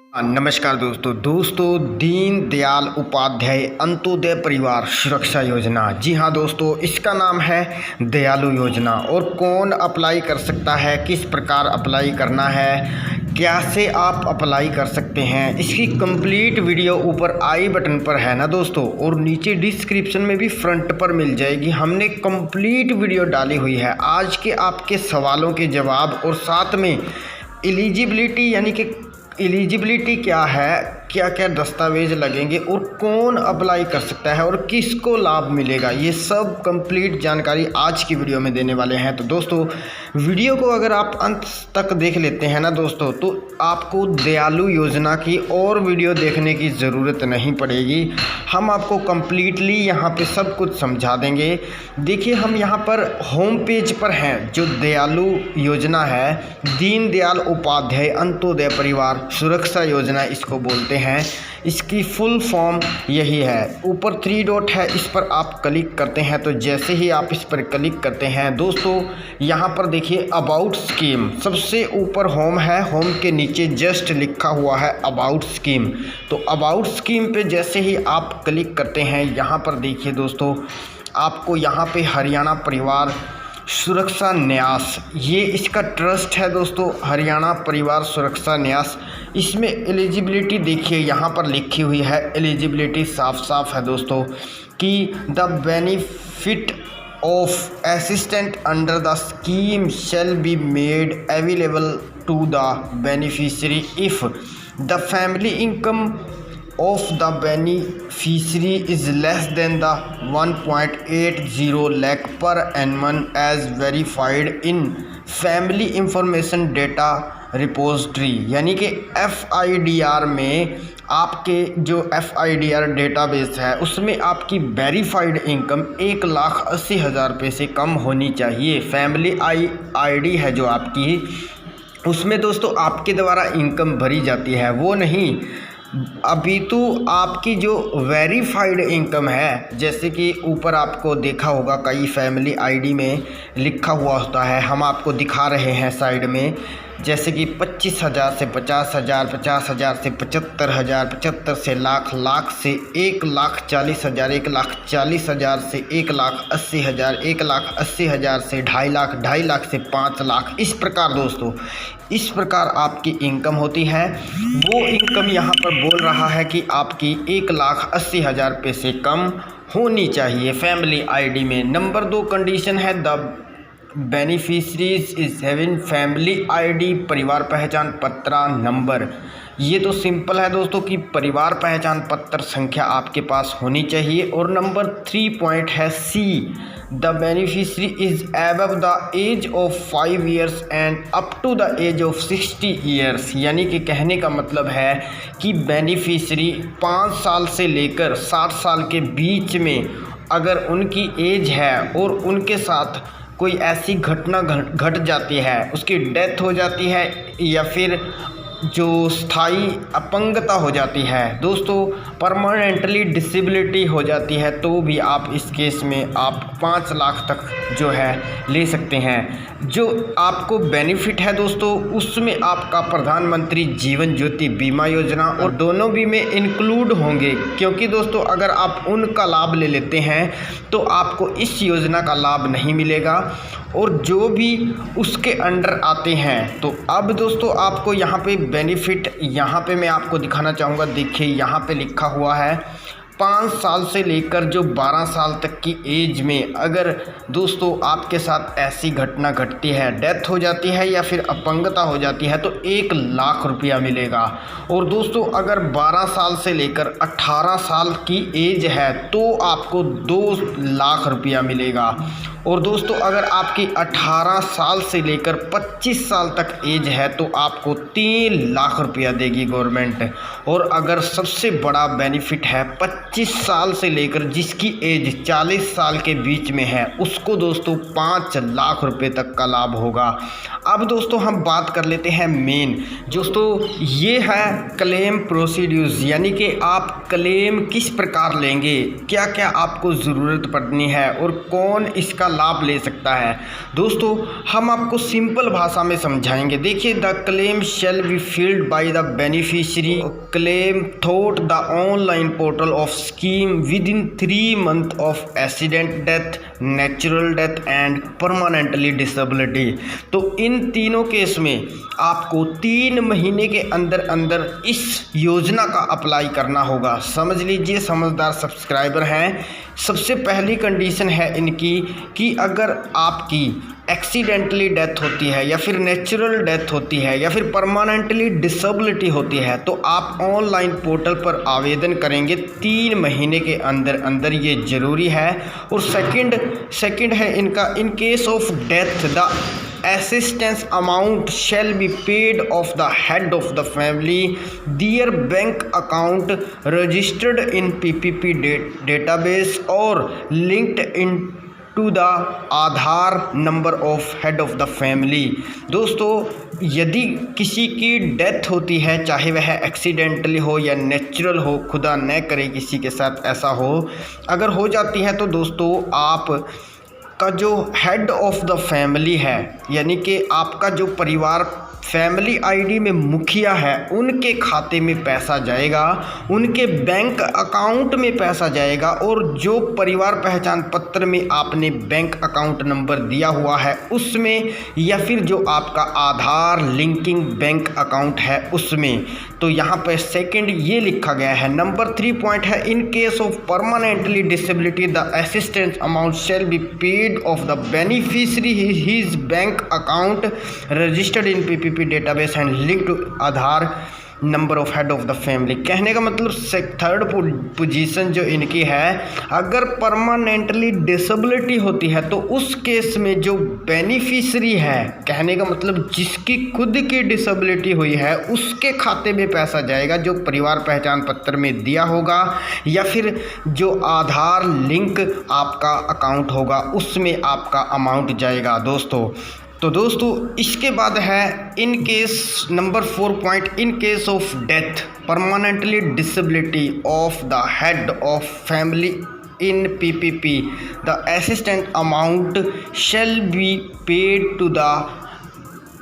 नमस्कार दोस्तों दीन दयाल उपाध्याय अंत्योदय परिवार सुरक्षा योजना। जी हाँ दोस्तों, इसका नाम है दयालु योजना। और कौन अप्लाई कर सकता है, किस प्रकार अप्लाई करना है, कैसे आप अप्लाई कर सकते हैं, इसकी कंप्लीट वीडियो ऊपर आई बटन पर है ना दोस्तों, और नीचे डिस्क्रिप्शन में भी फ्रंट पर मिल जाएगी। हमने कंप्लीट वीडियो डाली हुई है आज के आपके सवालों के जवाब, और साथ में एलिजिबिलिटी यानी कि एलिजिबिलिटी क्या है, क्या क्या दस्तावेज लगेंगे और कौन अप्लाई कर सकता है और किसको लाभ मिलेगा, ये सब कंप्लीट जानकारी आज की वीडियो में देने वाले हैं। तो दोस्तों वीडियो को अगर आप अंत तक देख लेते हैं ना दोस्तों, तो आपको दयालु योजना की और वीडियो देखने की ज़रूरत नहीं पड़ेगी। हम आपको कंप्लीटली यहाँ पे सब कुछ समझा देंगे। देखिए, हम यहाँ पर होम पेज पर हैं। जो दयालु योजना है, दीन दयाल उपाध्याय अंत्योदय परिवार सुरक्षा योजना इसको बोलते हैं। इसकी फुल फॉर्म यही है। ऊपर 3 डॉट है, इस पर आप क्लिक करते हैं तो जैसे ही आप इस पर क्लिक करते हैं दोस्तों, यहाँ पर देखिए अबाउट स्कीम, सबसे ऊपर होम है, होम के नीचे जस्ट लिखा हुआ है अबाउट स्कीम। तो अबाउट स्कीम पे जैसे ही आप क्लिक करते हैं, यहाँ पर देखिए दोस्तों, आपको यहाँ पे हरियाणा परिवार सुरक्षा न्यास, ये इसका ट्रस्ट है दोस्तों, हरियाणा परिवार सुरक्षा न्यास। इसमें एलिजिबिलिटी देखिए, यहाँ पर लिखी हुई है एलिजिबिलिटी, साफ साफ है दोस्तों कि the benefit of assistant under the scheme shall be made available to the beneficiary if the family income of the beneficiary is less than the 1.80 lakh per annum as verified in family information data repository। यानी कि FIDR में आपके जो FIDR database है उसमें आपकी verified income 1,80,000 रुपये से कम होनी चाहिए। फैमिली ID है जो आपकी, उसमें दोस्तों आपके द्वारा इनकम भरी जाती है, वो नहीं। अभी तो आपकी जो वेरीफाइड इनकम है, जैसे कि ऊपर आपको देखा होगा कई फैमिली ID में लिखा हुआ होता है, हम आपको दिखा रहे हैं साइड में, जैसे कि 25,000 से 50,000, 50,000 से 75,000, 75 से लाख, लाख से 1,40,000, 1,40,000 से 1,80,000, 1,80,000 से 2.5 लाख, 2.5 लाख से 5 लाख। इस प्रकार दोस्तों, इस प्रकार आपकी इनकम होती है। वो इनकम यहाँ पर बोल रहा है कि आपकी 1,80,000 रुपये से कम होनी चाहिए फैमिली ID में। नंबर 2 कंडीशन है the beneficiaries is having family ID, परिवार पहचान पत्र नंबर। ये तो सिंपल है दोस्तों कि परिवार पहचान पत्र संख्या आपके पास होनी चाहिए। और नंबर 3 पॉइंट है C, the beneficiary is above the age of 5 years and up to the age of 60 years. यानी कि कहने का मतलब है कि बेनिफिशरी 5 साल से लेकर 60 साल के बीच में अगर उनकी एज है और उनके साथ कोई ऐसी घटना घट जाती है, उसकी डेथ हो जाती है या फिर जो स्थायी अपंगता हो जाती है दोस्तों, परमानेंटली डिसेबिलिटी हो जाती है, तो भी आप इस केस में आप 5 लाख तक जो है ले सकते हैं। जो आपको बेनिफिट है दोस्तों, उसमें आपका प्रधानमंत्री जीवन ज्योति बीमा योजना और दोनों भी में इंक्लूड होंगे, क्योंकि दोस्तों अगर आप उनका लाभ ले लेते हैं तो आपको इस योजना का लाभ नहीं मिलेगा। और जो भी उसके अंडर आते हैं, तो अब दोस्तों आपको यहाँ पे बेनिफिट, यहाँ पे मैं आपको दिखाना चाहूँगा। देखिए यहाँ पे लिखा हुआ है 5 साल से लेकर जो 12 साल तक की एज में अगर दोस्तों आपके साथ ऐसी घटना घटती है, डेथ हो जाती है या फिर अपंगता हो जाती है, तो 1,00,000 रुपया मिलेगा। और दोस्तों अगर 12 साल से लेकर 18 साल की एज है तो आपको 2,00,000 रुपया मिलेगा। और दोस्तों अगर आपकी 18 साल से लेकर 25 साल तक एज है तो आपको 3,00,000 रुपया देगी गवर्नमेंट। और अगर सबसे बड़ा बेनिफिट है 25 साल से लेकर जिसकी एज 40 साल के बीच में है, उसको दोस्तों 5,00,000 रुपये तक का लाभ होगा। अब दोस्तों हम बात कर लेते हैं मेन दोस्तों, ये है क्लेम प्रोसीड्यूर्स, यानी कि आप क्लेम किस प्रकार लेंगे, क्या क्या आपको ज़रूरत पड़नी है और कौन इसका लाभ ले सकता है। दोस्तों हम आपको सिंपल भाषा में समझाएंगे। देखिए, the claim shall be filled by the beneficiary claim through the online portal of scheme with in 3 months of accident death, natural death and permanently disability. तो इन तीनों केस में आपको 3 महीने के अंदर अंदर इस योजना का अप्लाई करना होगा। समझ लीजिए, समझदार सब्सक्राइबर हैं। सबसे पहली कंडीशन है इनकी कि अगर आपकी एक्सीडेंटली डेथ होती है या फिर नेचुरल डेथ होती है या फिर परमानेंटली डिसेबिलिटी होती है तो आप ऑनलाइन पोर्टल पर आवेदन करेंगे 3 महीने के अंदर अंदर, ये ज़रूरी है। और सेकंड है इनका, इन case of death the assistance amount shall be paid of the head of the family, their bank account registered in PPP database or linked into the Aadhaar number of head of the family. दोस्तों यदि किसी की death होती है, चाहे वह accidentally हो या नेचुरल हो, खुदा न करे किसी के साथ ऐसा हो, अगर हो जाती है तो दोस्तों आप का जो हेड ऑफ द फैमिली है, यानी कि आपका जो परिवार फैमिली आईडी में मुखिया है, उनके खाते में पैसा जाएगा, उनके बैंक अकाउंट में पैसा जाएगा। और जो परिवार पहचान पत्र में आपने बैंक अकाउंट नंबर दिया हुआ है उसमें, या फिर जो आपका आधार लिंकिंग बैंक अकाउंट है उसमें। तो यहाँ पर सेकंड ये लिखा गया है। नंबर 3 पॉइंट है, in case of permanently disability the assistance amount shall be paid of the beneficiary his bank account registered in PPP database and link to Aadhaar number of head of the family. कहने का मतलब third position जो इनकी है, अगर permanently disability होती है तो उस केस में जो बेनिफिशियरी है, कहने का मतलब जिसकी खुद की डिसेबिलिटी हुई है, उसके खाते में पैसा जाएगा जो परिवार पहचान पत्र में दिया होगा, या फिर जो आधार लिंक आपका अकाउंट होगा उसमें आपका अमाउंट जाएगा दोस्तों। तो दोस्तों इसके बाद है in case number 4 point, in case of death permanently disability of the head of family in PPP the assistant amount shall be paid to the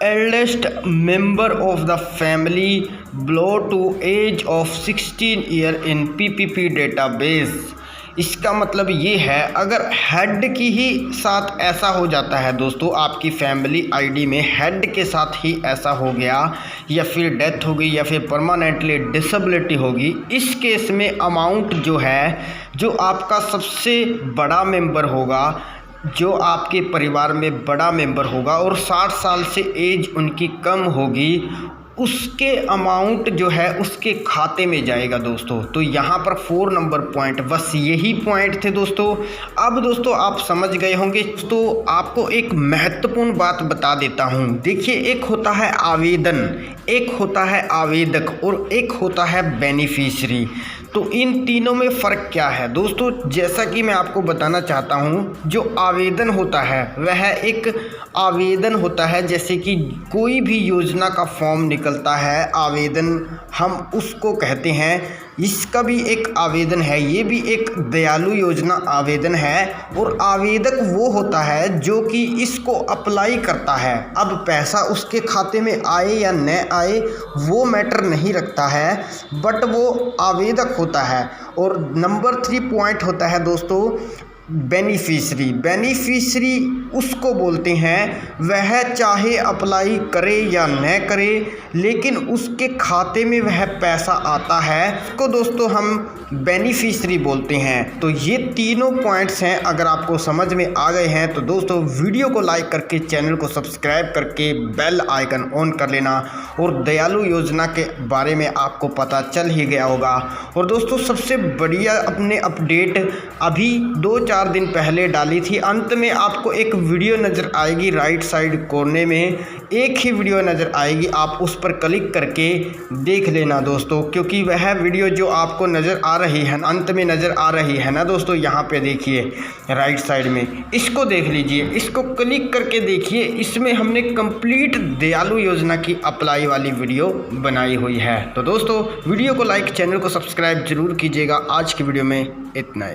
eldest member of the family below to age of 16 year in PPP database. इसका मतलब ये है, अगर head की ही साथ ऐसा हो जाता है दोस्तों, आपकी फैमिली आईडी में हेड के साथ ही ऐसा हो गया, या फिर डेथ हो गई, या फिर परमानेंटली डिसेबिलिटी होगी, इस केस में अमाउंट जो है, जो आपका सबसे बड़ा मेंबर होगा, जो आपके परिवार में बड़ा मेंबर होगा और 60 साल से एज उनकी कम होगी, उसके अमाउंट जो है उसके खाते में जाएगा दोस्तों। तो यहाँ पर 4 नंबर पॉइंट, बस यही पॉइंट थे दोस्तों। अब दोस्तों आप समझ गए होंगे। तो आपको एक महत्वपूर्ण बात बता देता हूँ। देखिए, एक होता है आवेदन, एक होता है आवेदक और एक होता है बेनिफिशियरी। तो इन तीनों में फ़र्क क्या है दोस्तों? जैसा कि मैं आपको बताना चाहता हूँ, जो आवेदन होता है वह एक आवेदन होता है, जैसे कि कोई भी योजना का फॉर्म निकलता है, आवेदन हम उसको कहते हैं। इसका भी एक आवेदन है, ये भी एक दयालु योजना आवेदन है। और आवेदक वो होता है जो कि इसको अप्लाई करता है। अब पैसा उसके खाते में आए या न आए वो मैटर नहीं रखता है, बट वो आवेदक होता है। और नंबर 3 पॉइंट होता है दोस्तों बेनिफिशियरी। बेनिफिशियरी उसको बोलते हैं, वह चाहे अप्लाई करे या न करे, लेकिन उसके खाते में वह पैसा आता है, उसको दोस्तों हम बेनिफिशियरी बोलते हैं। तो ये तीनों पॉइंट्स हैं। अगर आपको समझ में आ गए हैं तो दोस्तों वीडियो को लाइक करके चैनल को सब्सक्राइब करके बेल आइकन ऑन कर लेना, और दयालु योजना के बारे में आपको पता चल ही गया होगा। और दोस्तों सबसे बढ़िया अपने अपडेट अभी 2-4 दिन पहले डाली थी। अंत में आपको एक वीडियो नज़र आएगी, राइट साइड कोने में एक ही वीडियो नज़र आएगी, आप उस पर क्लिक करके देख लेना दोस्तों, क्योंकि वह वीडियो जो आपको नज़र आ रही है, अंत में नज़र आ रही है ना दोस्तों, यहाँ पे देखिए राइट साइड में, इसको देख लीजिए, इसको क्लिक करके देखिए। इसमें हमने कंप्लीट दयालु योजना की अप्लाई वाली वीडियो बनाई हुई है। तो दोस्तों वीडियो को लाइक, चैनल को सब्सक्राइब जरूर कीजिएगा। आज की वीडियो में इतना ही।